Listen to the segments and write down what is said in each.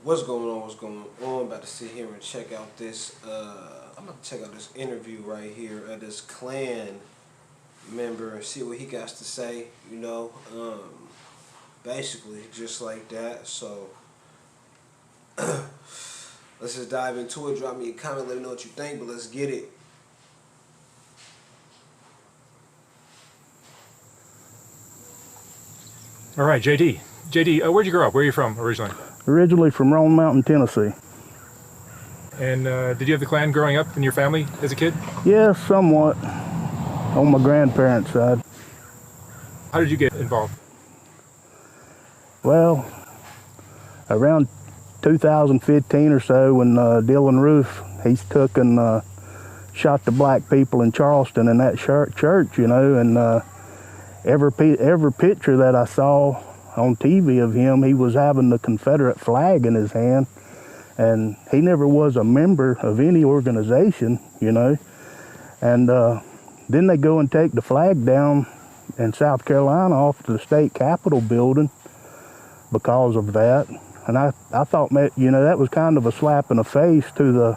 What's going on? What's going on? About to sit here and check out this. I'm about to check out this interview right here of this Klan member and see what he got to say. Basically just like that. So let's just dive into it. Drop me a comment. Let me know what you think. But let's get it. All right, JD. JD, where'd you grow up? Where are you from originally? Originally from Roan Mountain, Tennessee. And did you have the Klan growing up in your family as a kid? Yeah, somewhat. On my grandparents' side. How did you get involved? Well, around 2015 or so, when Dylan Roof, he's took and shot the black people in Charleston in that church, and every picture that I saw on TV of him, he was having the Confederate flag in his hand, and he never was a member of any organization, and then they go and take the flag down in South Carolina off the state capitol building because of that. And I thought, that was kind of a slap in the face to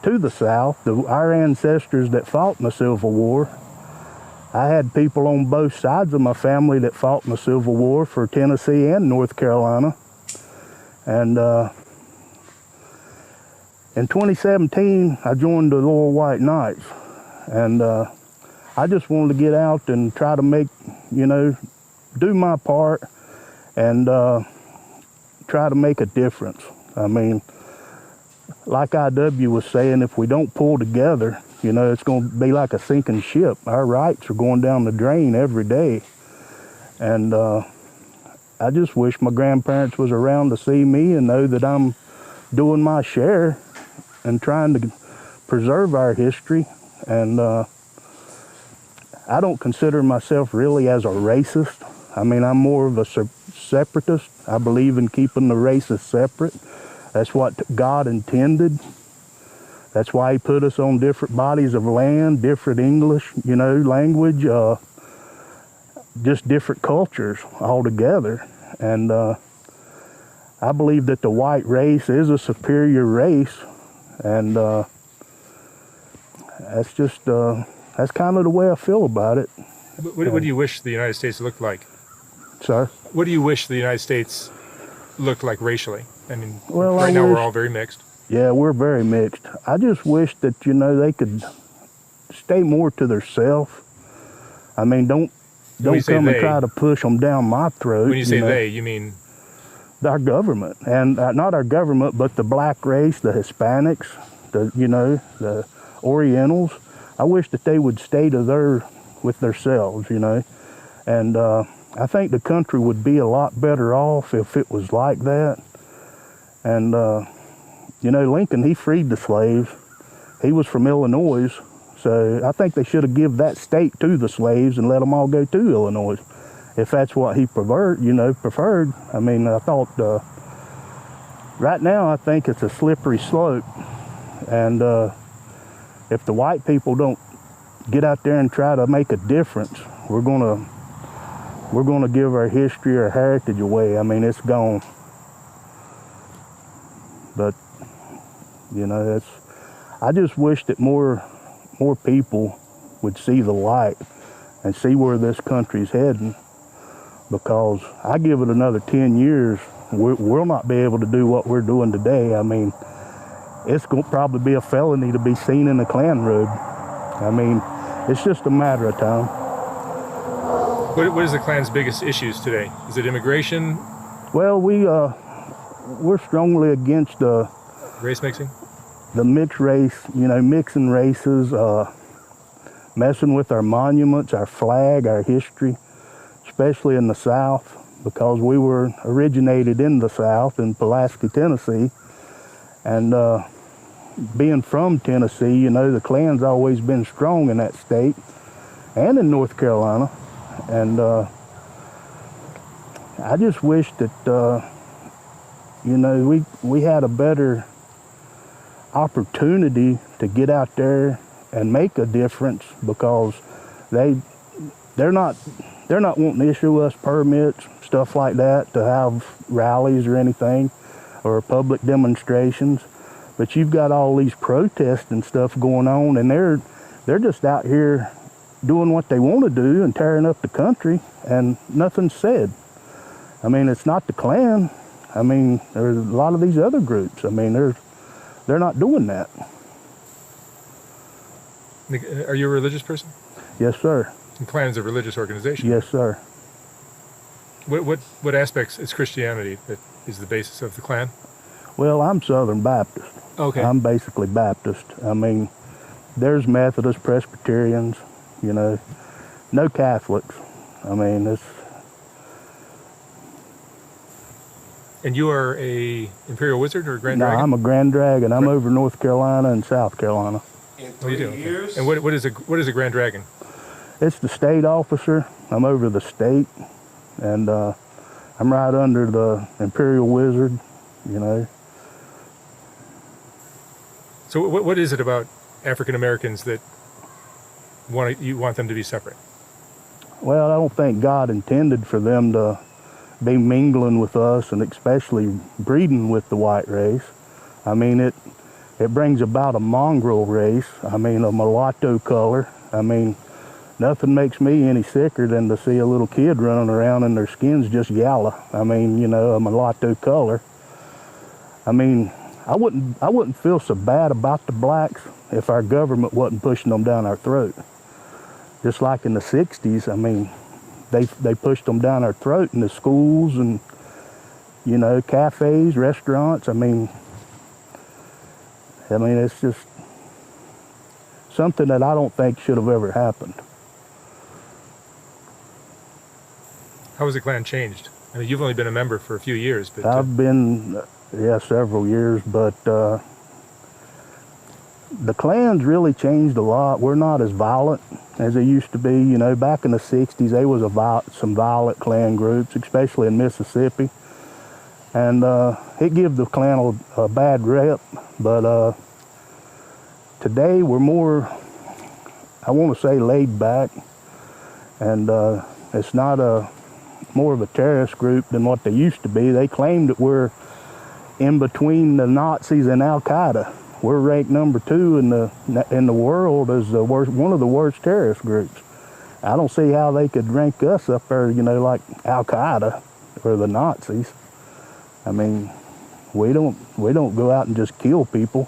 the South, our ancestors that fought in the Civil War. I had people on both sides of my family that fought in the Civil War for Tennessee and North Carolina. And in 2017, I joined the Loyal White Knights. And I just wanted to get out and try to make, do my part and try to make a difference. I mean, like IW was saying, if we don't pull together, it's going to be like a sinking ship. Our rights are going down the drain every day. And I just wish my grandparents was around to see me and know that I'm doing my share and trying to preserve our history. And I don't consider myself really as a racist. I mean, I'm more of a separatist. I believe in keeping the races separate. That's what God intended. That's why he put us on different bodies of land, different English, language, just different cultures altogether. And I believe that the white race is a superior race. And that's just, that's kind of the way I feel about it. What do you wish the United States looked like? Sir? What do you wish the United States looked like racially? I mean, well, right now we're all very mixed. Yeah, we're very mixed. I just wish that, they could stay more to themselves. I mean, don't come and try to push them down my throat. When you say they, you mean? Our government. And not our government, but the black race, the Hispanics, the Orientals. I wish that they would stay with themselves, And I think the country would be a lot better off if it was like that. And, Lincoln, he freed the slaves. He was from Illinois, so I think they should have given that state to the slaves and let them all go to Illinois, if that's what he preferred. I mean, I thought, right now I think it's a slippery slope. And if the white people don't get out there and try to make a difference, we're gonna give our history, our heritage away. I mean, it's gone. But I just wish that more people would see the light and see where this country's heading, because I give it another 10 years, we'll not be able to do what we're doing today. I mean, it's going to probably be a felony to be seen in the Klan road. I mean, it's just a matter of time. What is the Klan's biggest issues today? Is it immigration? Well, we're strongly against race mixing? The mixed race, mixing races, messing with our monuments, our flag, our history, especially in the South, because we were originated in the South, in Pulaski, Tennessee. And being from Tennessee, the Klan's always been strong in that state and in North Carolina. And I just wish that, we had a better opportunity to get out there and make a difference, because they're not wanting to issue us permits, stuff like that, to have rallies or anything. or public demonstrations. But you've got all these protests and stuff going on, and they're just out here doing what they want to do and tearing up the country, and nothing's said. I mean, it's not the Klan. I mean, there's a lot of these other groups. I mean, they're not doing that. Are you a religious person? Yes, sir. The Klan is a religious organization. Yes, sir. What aspects is Christianity that is the basis of the Klan? Well, I'm Southern Baptist. Okay. I'm basically Baptist. I mean, there's Methodist, Presbyterians, you know, no Catholics. I mean, it's... And you are a Imperial Wizard or a Grand No, Dragon? I'm a Grand Dragon. I'm over North Carolina and South Carolina. In Oh, you 3 do? Okay. years? And what is a Grand Dragon? It's the state officer. I'm over the state, and I'm right under the Imperial Wizard, you know. So what is it about African Americans that you want them to be separate? Well, I don't think God intended for them to be mingling with us, and especially breeding with the white race. I mean, it brings about a mongrel race. I mean, a mulatto color. I mean, nothing makes me any sicker than to see a little kid running around and their skin's just yellow. I mean, you know, a mulatto color. I mean, I wouldn't feel so bad about the blacks if our government wasn't pushing them down our throat. Just like in the 60s, I mean, they pushed them down our throat in the schools and, you know, cafes, restaurants. I mean, it's just something that I don't think should have ever happened. How has the Klan changed? I mean, you've only been a member for a few years, but I've been, several years, but the Klan's really changed a lot. We're not as violent as they used to be. You know, back in the 60s, there was some violent Klan groups, especially in Mississippi. And it gave the Klan a bad rep, but today we're more, I want to say, laid back, and it's not more of a terrorist group than what they used to be. They claim that we're in between the Nazis and Al-Qaeda. We're ranked number 2 in the world as one of the worst terrorist groups. I don't see how they could rank us up there, you know, like Al-Qaeda or the Nazis. I mean, we don't go out and just kill people,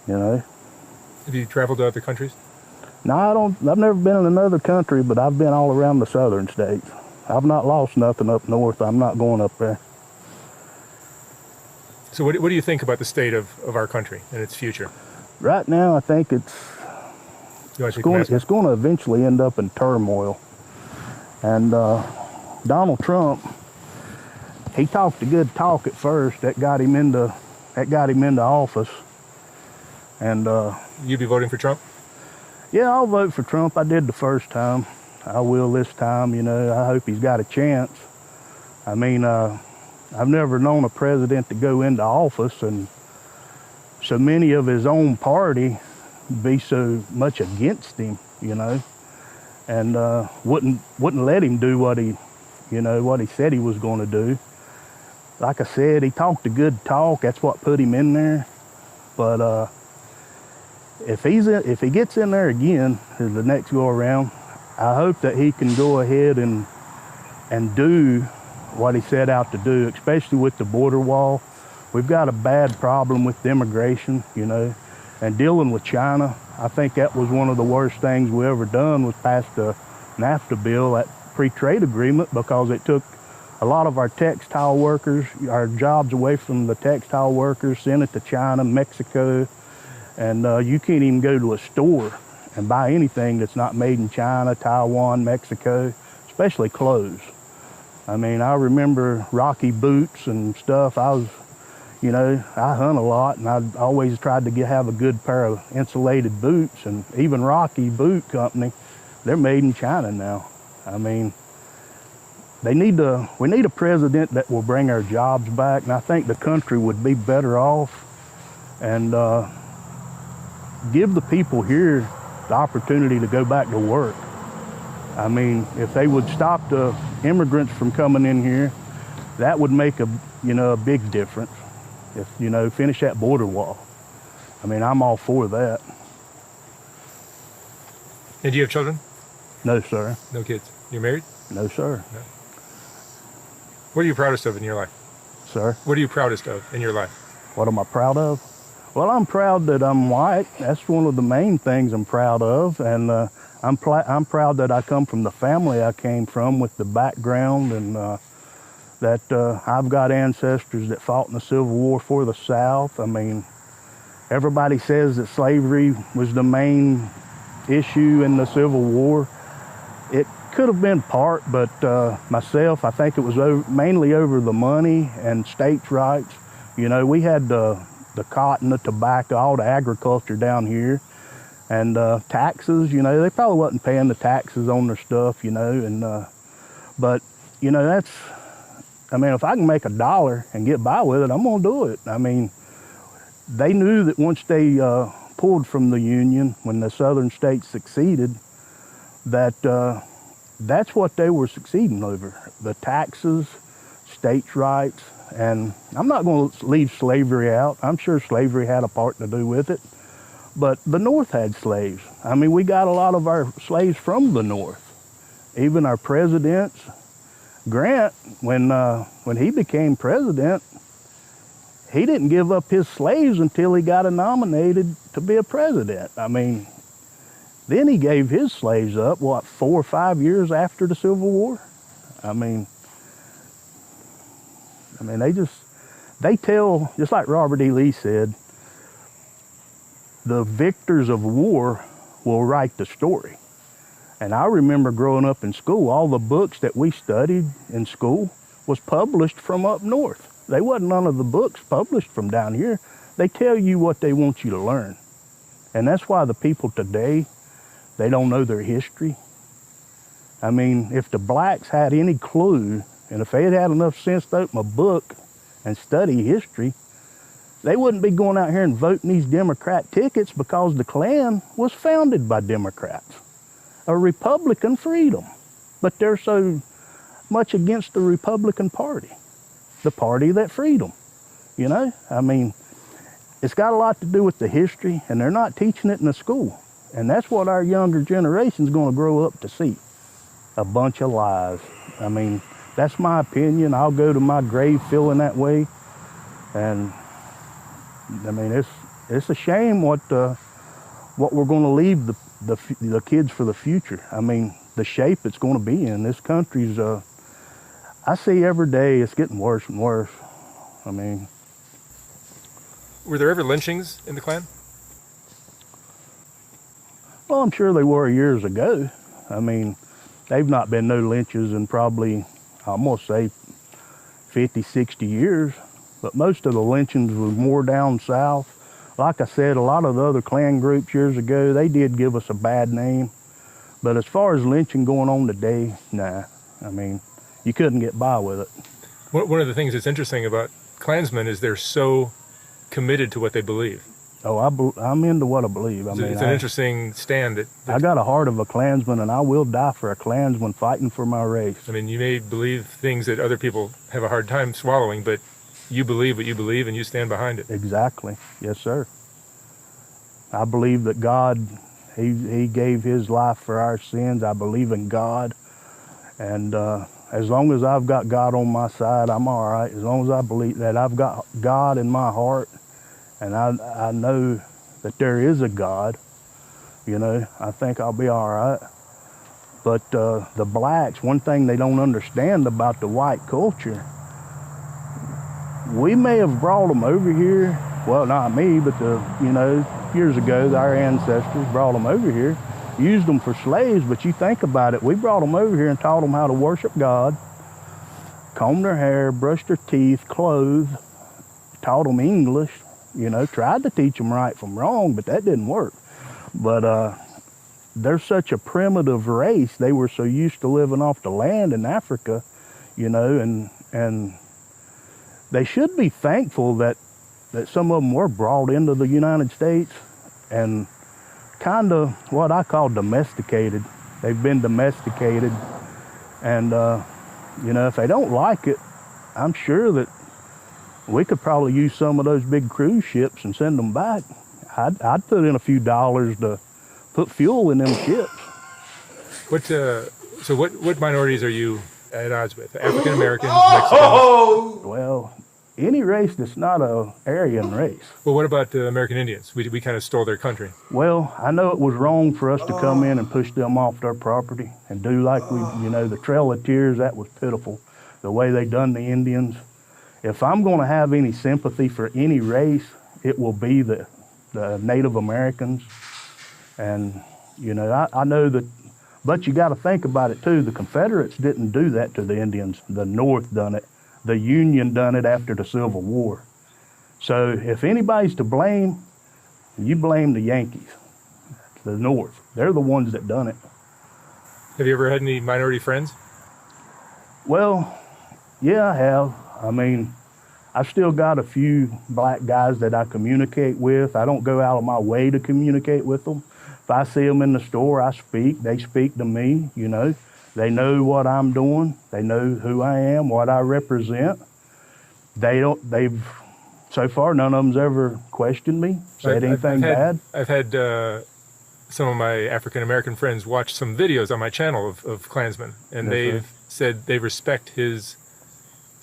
you know. have you traveled to other countries? No, I've never been in another country, but I've been all around the southern states. I've not lost nothing up north. I'm not going up there. So what do you think about the state of our country and its future? Right now, I think it's going to eventually end up in turmoil. And Donald Trump, he talked a good talk at first. That got him into office. And you'd be voting for Trump? yeah, I'll vote for Trump. I did the first time. I will this time. You know, I hope he's got a chance. I mean, I've never known a president to go into office and so many of his own party be so much against him, you know, and wouldn't let him do what he said he was going to do. Like I said, he talked a good talk. That's what put him in there. But if he gets in there again, the next go around, I hope that he can go ahead and do what he set out to do, especially with the border wall. We've got a bad problem with immigration, you know, and dealing with China. I think that was one of the worst things we ever done, was pass the NAFTA bill, that free trade agreement, because it took a lot of our textile workers, our jobs away from the textile workers, sent it to China, Mexico, and you can't even go to a store and buy anything that's not made in China, Taiwan, Mexico, especially clothes. I mean, I remember Rocky boots and stuff. I hunt a lot, and I always tried to have a good pair of insulated boots, and even Rocky Boot Company, they're made in China now. I mean, we need a president that will bring our jobs back, and I think the country would be better off, and give the people here the opportunity to go back to work. I mean, if they would stop the immigrants from coming in here, that would make a big difference. If, finish that border wall. I mean, I'm all for that. And do you have children? No, sir. No kids. You're married? No, sir. No. What are you proudest of in your life? Sir? What are you proudest of in your life? What am I proud of? Well, I'm proud that I'm white. That's one of the main things I'm proud of. And I'm proud that I come from the family I came from with the background, and that I've got ancestors that fought in the Civil War for the South. I mean, everybody says that slavery was the main issue in the Civil War. It could have been part, but myself, I think it was mainly over the money and states' rights. We had the cotton, the tobacco, all the agriculture down here, and taxes. They probably wasn't paying the taxes on their stuff, and but that's. I mean, if I can make $1 and get by with it, I'm gonna do it. I mean, they knew that once they pulled from the Union, when the southern states succeeded, that that's what they were succeeding over, the taxes, states' rights. And I'm not going to leave slavery out. I'm sure slavery had a part to do with it, but the North had slaves. I mean, we got a lot of our slaves from the North. Even our presidents, Grant, when he became president, he didn't give up his slaves until he got nominated to be a president. I mean, then he gave his slaves up, 4 or 5 years after the Civil War? I mean, they tell, just like Robert E. Lee said, the victors of war will write the story. And I remember growing up in school, all the books that we studied in school was published from up north. They wasn't none of the books published from down here. They tell you what they want you to learn. And that's why the people today, they don't know their history. I mean, if the blacks had any clue, and if they had had enough sense to open a book and study history, they wouldn't be going out here and voting these Democrat tickets, because the Klan was founded by Democrats, a Republican freedom. But they're so much against the Republican Party, the party that freed them. I mean, it's got a lot to do with the history, and they're not teaching it in the school. And that's what our younger generation's going to grow up to see, a bunch of lies. I mean, that's my opinion. I'll go to my grave feeling that way. And I mean, it's a shame what we're going to leave the kids for the future. I mean, the shape it's going to be in. This country's, I see every day it's getting worse and worse. I mean. Were there ever lynchings in the Klan? Well, I'm sure they were years ago. I mean, they've not been no lynches in probably, I'm gonna say 50, 60 years. But most of the lynchings was more down south. Like I said, a lot of the other Klan groups years ago, they did give us a bad name. But as far as lynching going on today, nah. I mean, you couldn't get by with it. One of the things that's interesting about Klansmen is they're so committed to what they believe. Oh, I'm into what I believe. I mean, it's an interesting stand. I got a heart of a Klansman, and I will die for a Klansman fighting for my race. I mean, you may believe things that other people have a hard time swallowing, but you believe what you believe, and you stand behind it. Exactly. Yes, sir. I believe that God, he gave his life for our sins. I believe in God. And as long as I've got God on my side, I'm all right. As long as I believe that I've got God in my heart, and I know that there is a God, I think I'll be all right. But the blacks, one thing they don't understand about the white culture, we may have brought them over here. Well, not me, but years ago, our ancestors brought them over here, used them for slaves. But you think about it, we brought them over here and taught them how to worship God, comb their hair, brush their teeth, clothe, taught them English, tried to teach them right from wrong, but that didn't work. But they're such a primitive race. They were so used to living off the land in Africa, and they should be thankful that some of them were brought into the United States and kind of what I call domesticated. They've been domesticated, and if they don't like it, I'm sure that we could probably use some of those big cruise ships and send them back. I'd put in a few dollars to put fuel in them ships. What minorities are you at odds with? African Americans, Mexicans? Well, any race that's not a Aryan race. Well, what about the American Indians? We kind of stole their country. Well, I know it was wrong for us to come in and push them off their property and do like the Trail of Tears, that was pitiful. The way they done the Indians. If I'm going to have any sympathy for any race, it will be the Native Americans. And, I know that, but you got to think about it too. The Confederates didn't do that to the Indians. The North done it. The Union done it after the Civil War. So if anybody's to blame, you blame the Yankees, the North. They're the ones that done it. Have you ever had any minority friends? Well, yeah, I have. I mean, I've still got a few black guys that I communicate with. I don't go out of my way to communicate with them. If I see them in the store, I speak. They speak to me, They know what I'm doing. They know who I am, what I represent. So far, none of them's ever questioned me, said anything bad. I've had some of my African American friends watch some videos on my channel of Klansmen, and they've said they respect his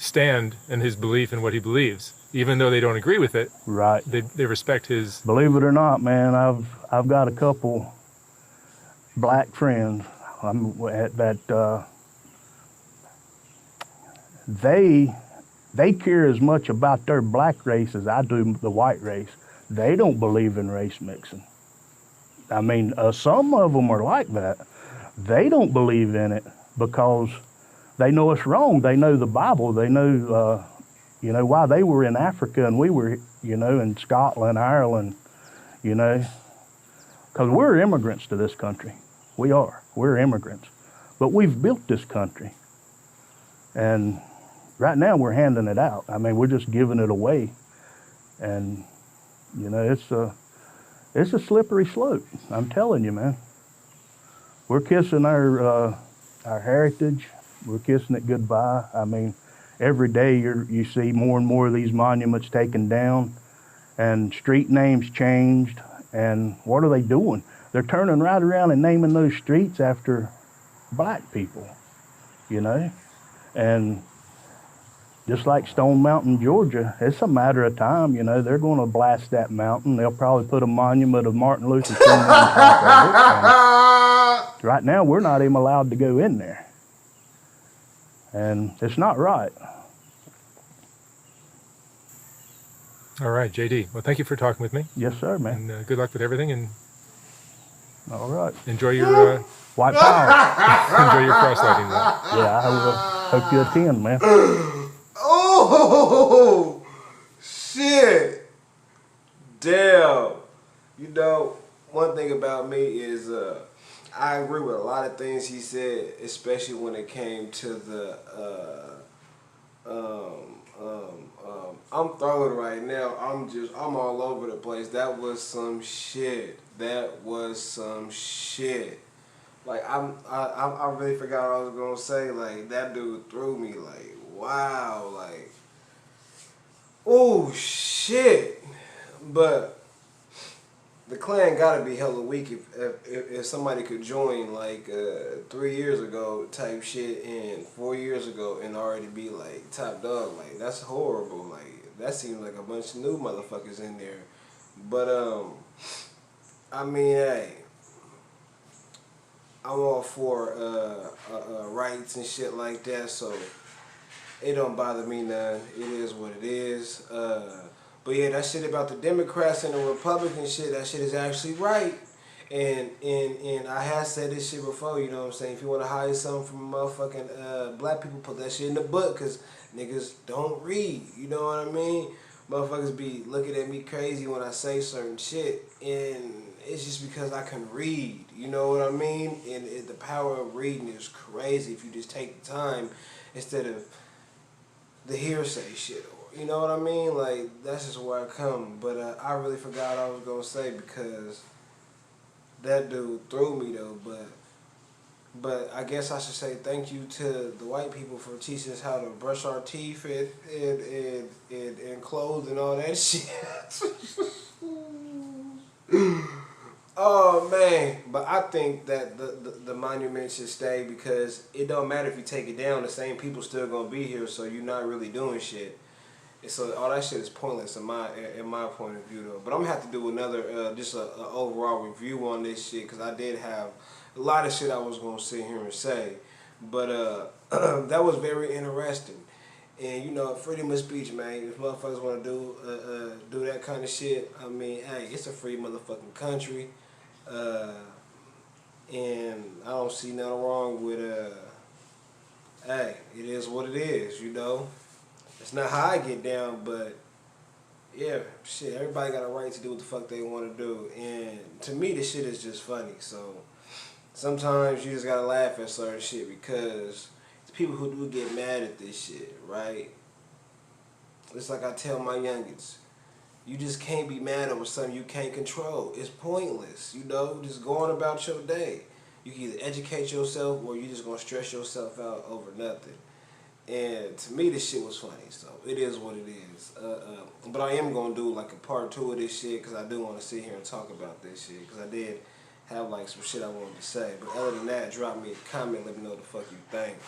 stand and his belief in what he believes, even though they don't agree with it. Right. They respect his. Believe it or not, man, I've got a couple black friends they care as much about their black race as I do the white race. They don't believe in race mixing. I mean, some of them are like that. They don't believe in it because they know it's wrong. They know the Bible. They know, why they were in Africa and we were, in Scotland, Ireland, because we're immigrants to this country. We are. We're immigrants. But we've built this country. And right now we're handing it out. I mean, we're just giving it away. And, it's a slippery slope. I'm telling you, man. We're kissing our heritage. We're kissing it goodbye. I mean, every day you see more and more of these monuments taken down and street names changed. And what are they doing? They're turning right around and naming those streets after black people, And just like Stone Mountain, Georgia, it's a matter of time, they're going to blast that mountain. They'll probably put a monument of Martin Luther King on top of it. Right now, we're not even allowed to go in there. And it's not right. All right, JD. Well, thank you for talking with me. Yes, sir, man. And good luck with everything. And all right. Enjoy your white power. Enjoy your cross-lighting. Yeah, I will. Hope you attend, man. Oh, shit. Damn. One thing about me is I agree with a lot of things he said, especially when it came to the I'm throwing right now. I'm all over the place. That was some shit. Like I really forgot what I was gonna say. Like that dude threw me. Like wow. Like oh shit. But the Klan gotta be hella weak if somebody could join like 3 years ago type shit and 4 years ago and already be like top dog. Like that's horrible. Like that seems like a bunch of new motherfuckers in there. But I mean, hey, I'm all for rights and shit like that. So it don't bother me none. It is what it is. But yeah, that shit about the Democrats and the Republicans shit, that shit is actually right. And I have said this shit before, you know what I'm saying? If you want to hide something from motherfucking black people, put that shit in the book, because niggas don't read, you know what I mean? Motherfuckers be looking at me crazy when I say certain shit, and it's just because I can read, you know what I mean? And the power of reading is crazy if you just take the time instead of the hearsay shit. You know what I mean? Like, that's just where I come. But I really forgot what I was going to say because that dude threw me, though. But But I guess I should say thank you to the white people for teaching us how to brush our teeth and clothes and all that shit. Oh man, but I think that the monument should stay because it don't matter if you take it down, the same people still gonna be here, so you're not really doing shit. And so all that shit is pointless in my point of view though. But I'm gonna have to do another just a overall review on this shit because I did have a lot of shit I was gonna sit here and say, but that was very interesting. And you know, freedom of speech, man. If motherfuckers want to do that kind of shit, I mean, hey, it's a free motherfucking country. And I don't see nothing wrong with hey, it is what it is, you know. It's not how I get down, but yeah, shit, everybody got a right to do what the fuck they want to do. And to me, this shit is just funny. So sometimes you just gotta laugh at certain shit because the people who do get mad at this shit, right? It's like I tell my youngins. You just can't be mad over something you can't control. It's pointless, you know. Just going about your day. You can either educate yourself or you just gonna stress yourself out over nothing. And to me, this shit was funny. So it is what it is. But I am gonna do like a part 2 of this shit because I do want to sit here and talk about this shit because I did have like some shit I wanted to say. But other than that, drop me a comment. Let me know what the fuck you think.